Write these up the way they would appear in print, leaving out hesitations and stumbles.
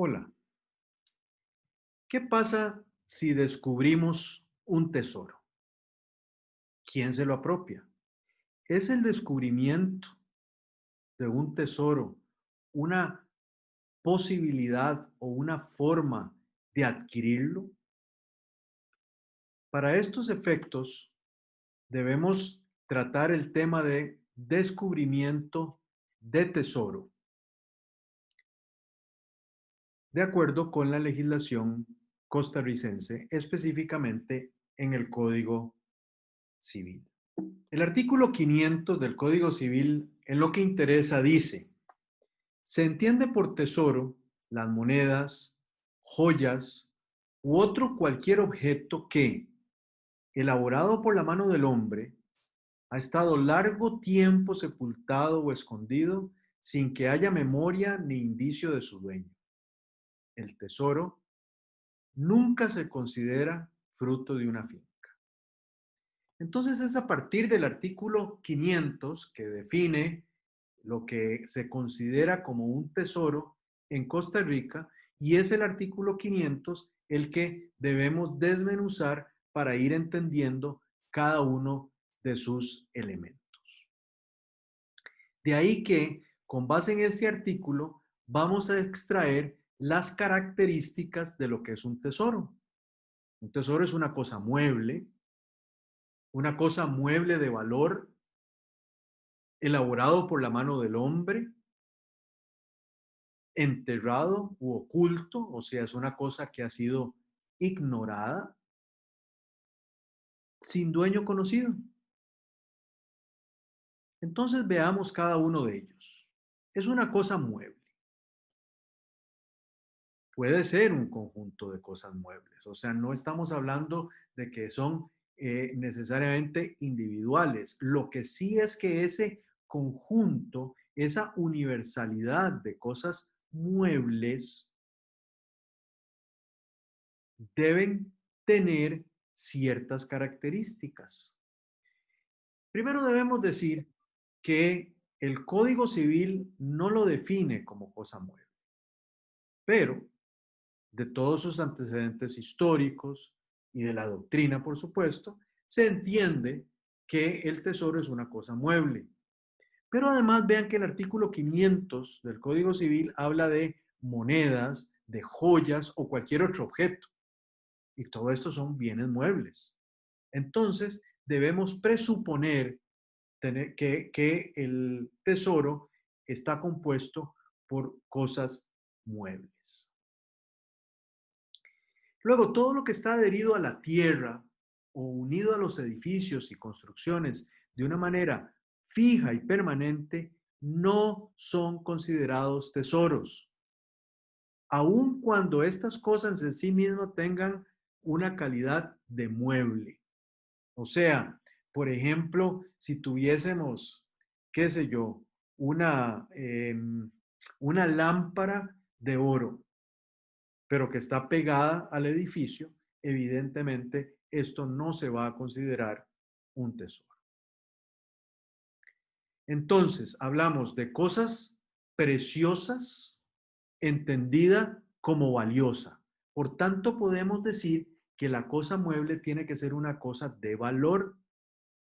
Hola, ¿qué pasa si descubrimos un tesoro? ¿Quién se lo apropia? ¿Es el descubrimiento de un tesoro una posibilidad o una forma de adquirirlo? Para estos efectos, debemos tratar el tema de descubrimiento de tesoro, de acuerdo con la legislación costarricense, específicamente en el Código Civil. El artículo 500 del Código Civil en lo que interesa dice, se entiende por tesoro las monedas, joyas u otro cualquier objeto que, elaborado por la mano del hombre, ha estado largo tiempo sepultado o escondido sin que haya memoria ni indicio de su dueño. El tesoro nunca se considera fruto de una finca. Entonces es a partir del artículo 500 que define lo que se considera como un tesoro en Costa Rica y es el artículo 500 el que debemos desmenuzar para ir entendiendo cada uno de sus elementos. De ahí que, con base en este artículo, vamos a extraer las características de lo que es un tesoro. Un tesoro es una cosa mueble de valor elaborado por la mano del hombre, enterrado u oculto, o sea, es una cosa que ha sido ignorada, sin dueño conocido. Entonces veamos cada uno de ellos. Es una cosa mueble. Puede ser un conjunto de cosas muebles, o sea, no estamos hablando de que son necesariamente individuales. Lo que sí es que ese conjunto, esa universalidad de cosas muebles, deben tener ciertas características. Primero debemos decir que el Código Civil no lo define como cosa mueble, pero de todos sus antecedentes históricos y de la doctrina, por supuesto, se entiende que el tesoro es una cosa mueble. Pero además vean que el artículo 500 del Código Civil habla de monedas, de joyas o cualquier otro objeto. Y todo esto son bienes muebles. Entonces, debemos presuponer que el tesoro está compuesto por cosas muebles. Luego, todo lo que está adherido a la tierra o unido a los edificios y construcciones de una manera fija y permanente no son considerados tesoros, aun cuando estas cosas en sí mismas tengan una calidad de mueble. O sea, por ejemplo, si tuviésemos, qué sé yo, una, una lámpara de oro, pero que está pegada al edificio, evidentemente esto no se va a considerar un tesoro. Entonces, hablamos de cosas preciosas entendida como valiosa. Por tanto, podemos decir que la cosa mueble tiene que ser una cosa de valor,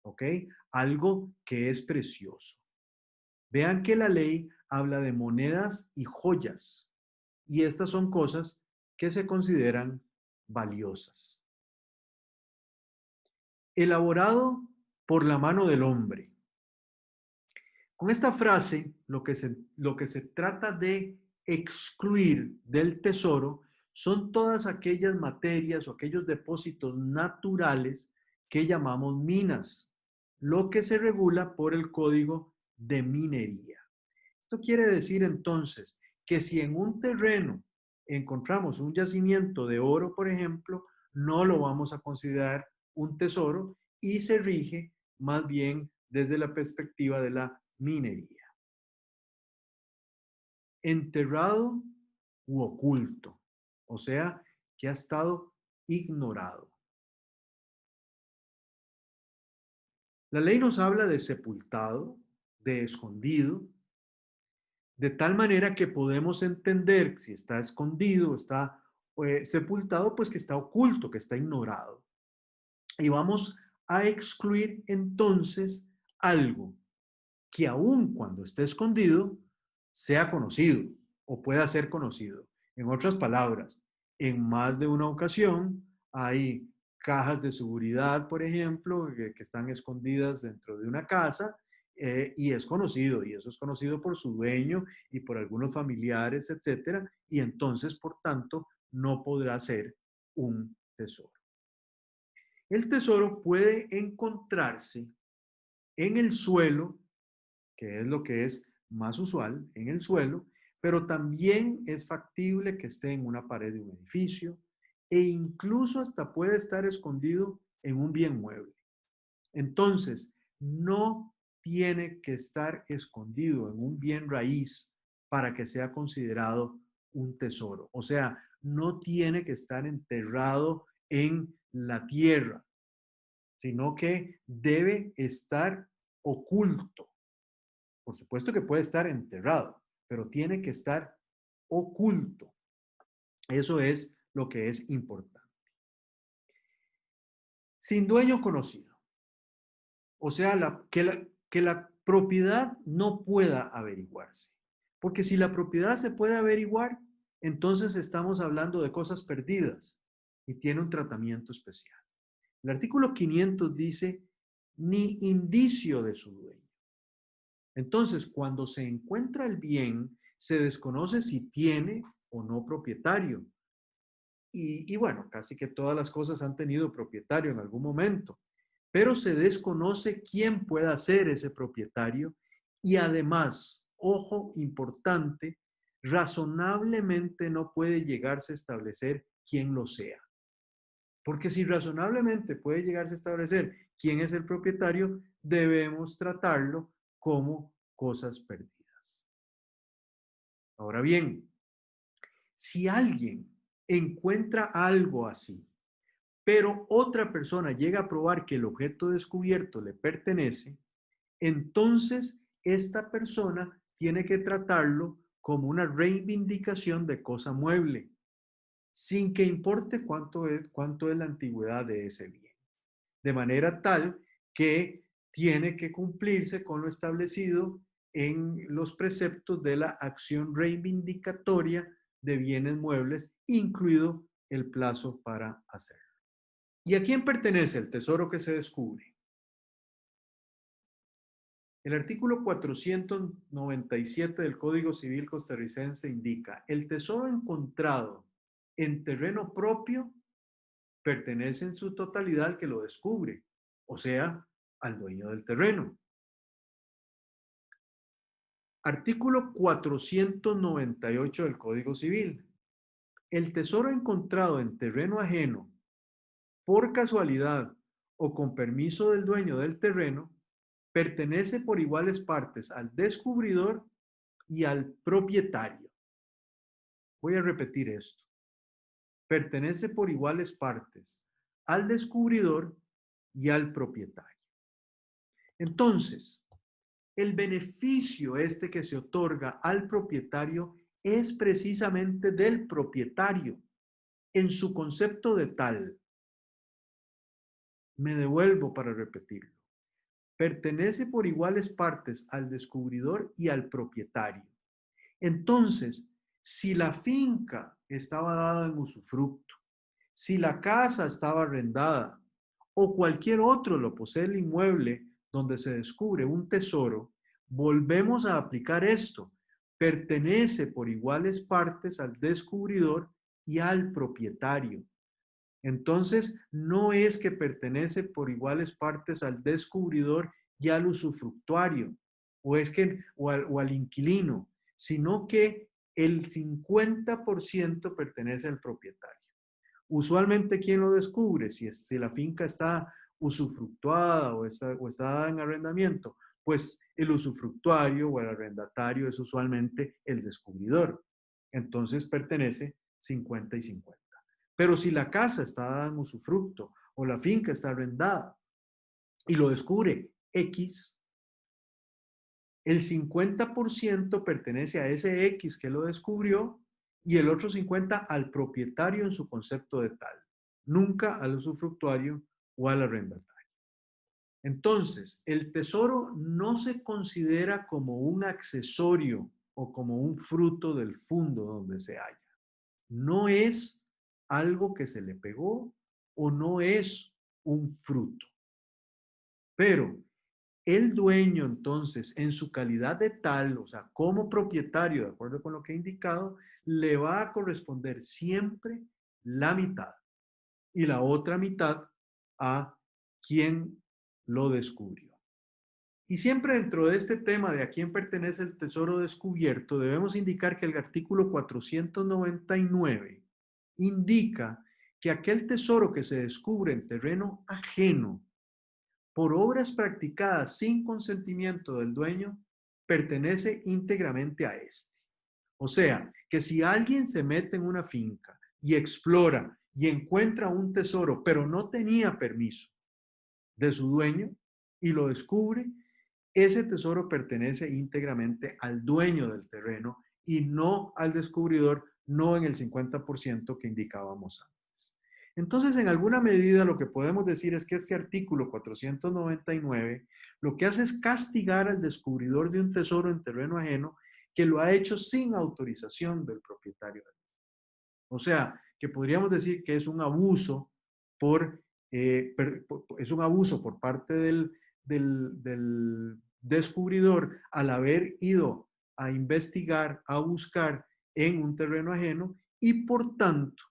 ¿ok? Algo que es precioso. Vean que la ley habla de monedas y joyas, y estas son cosas que se consideran valiosas. Elaborado por la mano del hombre. Con esta frase, lo que se trata de excluir del tesoro son todas aquellas materias o aquellos depósitos naturales que llamamos minas, lo que se regula por el Código de Minería. Esto quiere decir entonces que si en un terreno encontramos un yacimiento de oro, por ejemplo, no lo vamos a considerar un tesoro y se rige más bien desde la perspectiva de la minería. Enterrado u oculto, o sea, que ha estado ignorado. La ley nos habla de sepultado, de escondido, de tal manera que podemos entender si está escondido, está sepultado, pues que está oculto, que está ignorado. Y vamos a excluir entonces algo que aun cuando esté escondido, sea conocido o pueda ser conocido. En otras palabras, en más de una ocasión hay cajas de seguridad, por ejemplo, que están escondidas dentro de una casa y es conocido, y eso es conocido por su dueño y por algunos familiares, etcétera, y entonces, por tanto, no podrá ser un tesoro. El tesoro puede encontrarse en el suelo, que es lo que es más usual, en el suelo, pero también es factible que esté en una pared de un edificio e incluso hasta puede estar escondido en un bien mueble. Entonces, no tiene que estar escondido en un bien raíz para que sea considerado un tesoro. O sea, no tiene que estar enterrado en la tierra, sino que debe estar oculto. Por supuesto que puede estar enterrado, pero tiene que estar oculto. Eso es lo que es importante. Sin dueño conocido. O sea, que la propiedad no pueda averiguarse. Porque si la propiedad se puede averiguar, entonces estamos hablando de cosas perdidas y tiene un tratamiento especial. El artículo 500 dice, ni indicio de su dueño. Entonces, cuando se encuentra el bien, se desconoce si tiene o no propietario. Y bueno, casi que todas las cosas han tenido propietario en algún momento, pero se desconoce quién pueda ser ese propietario y además, ojo importante, razonablemente no puede llegarse a establecer quién lo sea. Porque si razonablemente puede llegarse a establecer quién es el propietario, debemos tratarlo como cosas perdidas. Ahora bien, si alguien encuentra algo así, pero otra persona llega a probar que el objeto descubierto le pertenece, entonces esta persona tiene que tratarlo como una reivindicación de cosa mueble, sin que importe cuánto es la antigüedad de ese bien. De manera tal que tiene que cumplirse con lo establecido en los preceptos de la acción reivindicatoria de bienes muebles, incluido el plazo para hacerlo. ¿Y a quién pertenece el tesoro que se descubre? El artículo 497 del Código Civil costarricense indica, el tesoro encontrado en terreno propio pertenece en su totalidad al que lo descubre, o sea, al dueño del terreno. Artículo 498 del Código Civil. El tesoro encontrado en terreno ajeno, por casualidad o con permiso del dueño del terreno, pertenece por iguales partes al descubridor y al propietario. Voy a repetir esto. Pertenece por iguales partes al descubridor y al propietario. Entonces, el beneficio este que se otorga al propietario es precisamente del propietario en su concepto de tal. Me devuelvo para repetirlo. Pertenece por iguales partes al descubridor y al propietario. Entonces, si la finca estaba dada en usufructo, si la casa estaba arrendada o cualquier otro lo posee el inmueble donde se descubre un tesoro, volvemos a aplicar esto. Pertenece por iguales partes al descubridor y al propietario. Entonces, no es que pertenece por iguales partes al descubridor y al usufructuario, o al inquilino, sino que el 50% pertenece al propietario. Usualmente, ¿quién lo descubre? Si la finca está usufructuada o está dada en arrendamiento, pues el usufructuario o el arrendatario es usualmente el descubridor. Entonces pertenece 50 y 50. Pero si la casa está dada en usufructo o la finca está arrendada y lo descubre X, El 50% pertenece a ese X que lo descubrió y el otro 50% al propietario en su concepto de tal, nunca al usufructuario o al arrendatario. Entonces, el tesoro no se considera como un accesorio o como un fruto del fondo donde se halla. No es algo que se le pegó o no es un fruto. Pero el dueño, entonces, en su calidad de tal, o sea, como propietario, de acuerdo con lo que he indicado, le va a corresponder siempre la mitad y la otra mitad a quien lo descubrió. Y siempre dentro de este tema de a quién pertenece el tesoro descubierto, debemos indicar que el artículo 499 indica que aquel tesoro que se descubre en terreno ajeno por obras practicadas sin consentimiento del dueño, pertenece íntegramente a este. O sea, que si alguien se mete en una finca y explora y encuentra un tesoro, pero no tenía permiso de su dueño y lo descubre, ese tesoro pertenece íntegramente al dueño del terreno y no al descubridor, no en el 50% que indicábamos antes. Entonces, en alguna medida, lo que podemos decir es que este artículo 499 lo que hace es castigar al descubridor de un tesoro en terreno ajeno que lo ha hecho sin autorización del propietario. O sea, que podríamos decir que es un abuso es un abuso por parte del descubridor al haber ido a investigar, a buscar en un terreno ajeno y por tanto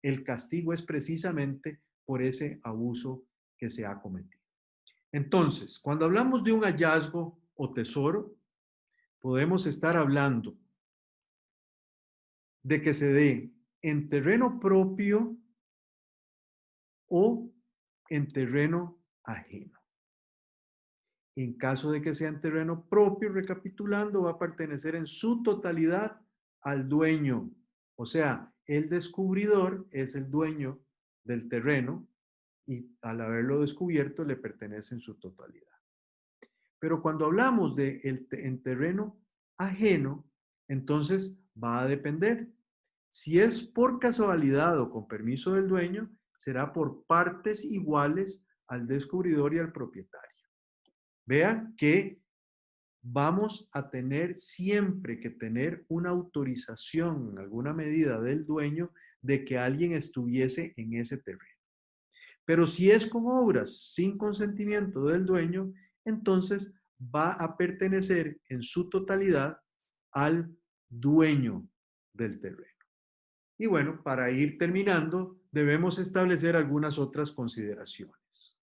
el castigo es precisamente por ese abuso que se ha cometido. Entonces, cuando hablamos de un hallazgo o tesoro, podemos estar hablando de que se dé en terreno propio o en terreno ajeno. En caso de que sea en terreno propio, recapitulando, va a pertenecer en su totalidad al dueño. O sea, el descubridor es el dueño del terreno y al haberlo descubierto le pertenece en su totalidad. Pero cuando hablamos de en terreno ajeno, entonces va a depender. Si es por casualidad o con permiso del dueño, será por partes iguales al descubridor y al propietario. Vean que vamos a tener siempre que tener una autorización en alguna medida del dueño de que alguien estuviese en ese terreno. Pero si es con obras sin consentimiento del dueño, entonces va a pertenecer en su totalidad al dueño del terreno. Y bueno, para ir terminando, debemos establecer algunas otras consideraciones.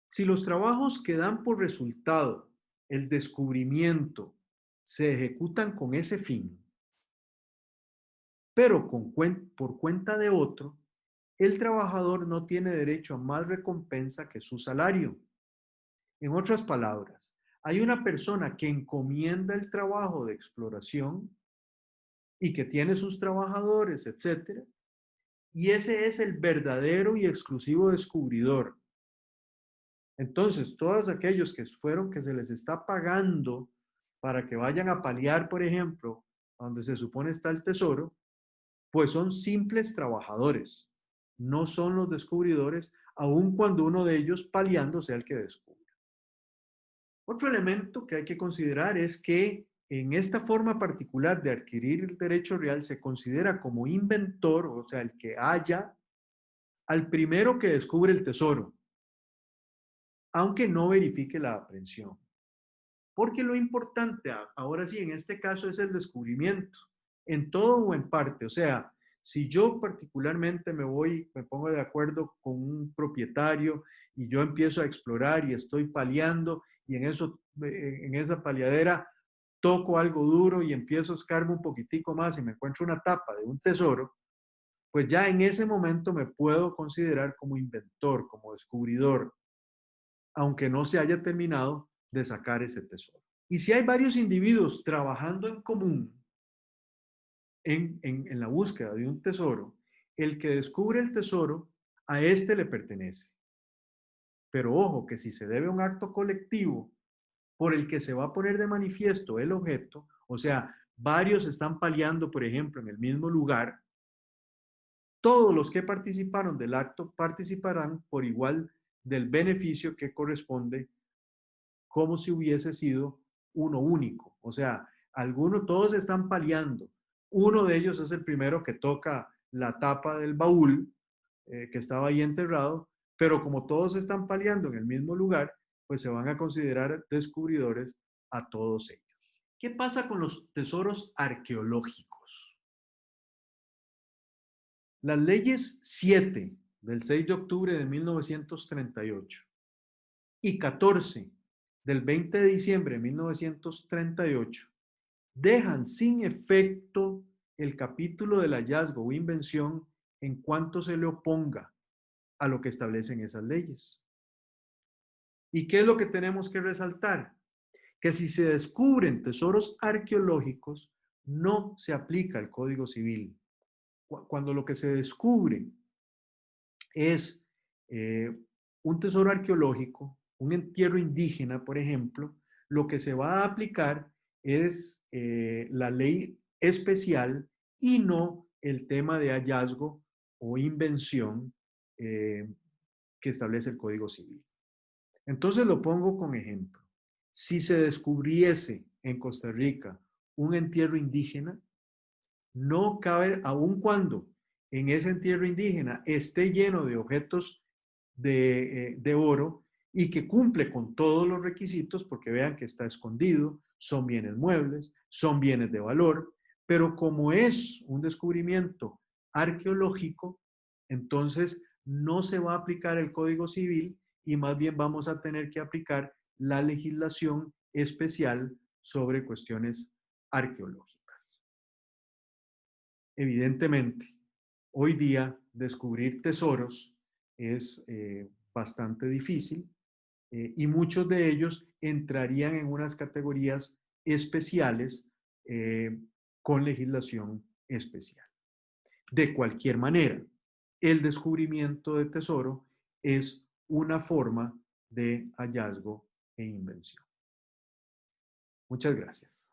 Si los trabajos que dan por resultado el descubrimiento se ejecutan con ese fin, pero por cuenta de otro, el trabajador no tiene derecho a más recompensa que su salario. En otras palabras, hay una persona que encomienda el trabajo de exploración y que tiene sus trabajadores, etcétera, y ese es el verdadero y exclusivo descubridor. Entonces, todos aquellos que fueron, que se les está pagando para que vayan a paliar, por ejemplo, donde se supone está el tesoro, pues son simples trabajadores, no son los descubridores, aun cuando uno de ellos paliando sea el que descubre. Otro elemento que hay que considerar es que en esta forma particular de adquirir el derecho real se considera como inventor, o sea, el que halla al primero que descubre el tesoro, aunque no verifique la aprehensión. Porque lo importante ahora sí, en este caso, es el descubrimiento, en todo o en parte. O sea, si yo particularmente me pongo de acuerdo con un propietario y yo empiezo a explorar y estoy paliando y en esa paliadera toco algo duro y empiezo a escarbar un poquitico más y me encuentro una tapa de un tesoro, pues ya en ese momento me puedo considerar como inventor, como descubridor, aunque no se haya terminado de sacar ese tesoro. Y si hay varios individuos trabajando en común en la búsqueda de un tesoro, el que descubre el tesoro a este le pertenece. Pero ojo, que si se debe a un acto colectivo, por el que se va a poner de manifiesto el objeto, o sea, varios están paliando, por ejemplo, en el mismo lugar, todos los que participaron del acto participarán por igual del beneficio que corresponde como si hubiese sido uno único. O sea, algunos, todos están paliando. Uno de ellos es el primero que toca la tapa del baúl que estaba ahí enterrado, pero como todos están paliando en el mismo lugar, pues se van a considerar descubridores a todos ellos. ¿Qué pasa con los tesoros arqueológicos? Las leyes 7 del 6 de octubre de 1938 y 14 del 20 de diciembre de 1938 dejan sin efecto el capítulo del hallazgo o invención en cuanto se le oponga a lo que establecen esas leyes. ¿Y qué es lo que tenemos que resaltar? Que si se descubren tesoros arqueológicos, no se aplica el Código Civil. Cuando lo que se descubre es un tesoro arqueológico, un entierro indígena, por ejemplo, lo que se va a aplicar es la ley especial y no el tema de hallazgo o invención que establece el Código Civil. Entonces lo pongo con ejemplo. Si se descubriese en Costa Rica un entierro indígena, no cabe, aun cuando en ese entierro indígena esté lleno de objetos de oro y que cumple con todos los requisitos, porque vean que está escondido, son bienes muebles, son bienes de valor, pero como es un descubrimiento arqueológico, entonces no se va a aplicar el Código Civil y más bien vamos a tener que aplicar la legislación especial sobre cuestiones arqueológicas. Evidentemente, hoy día descubrir tesoros es bastante difícil y muchos de ellos entrarían en unas categorías especiales con legislación especial. De cualquier manera, el descubrimiento de tesoro es una forma de hallazgo e invención. Muchas gracias.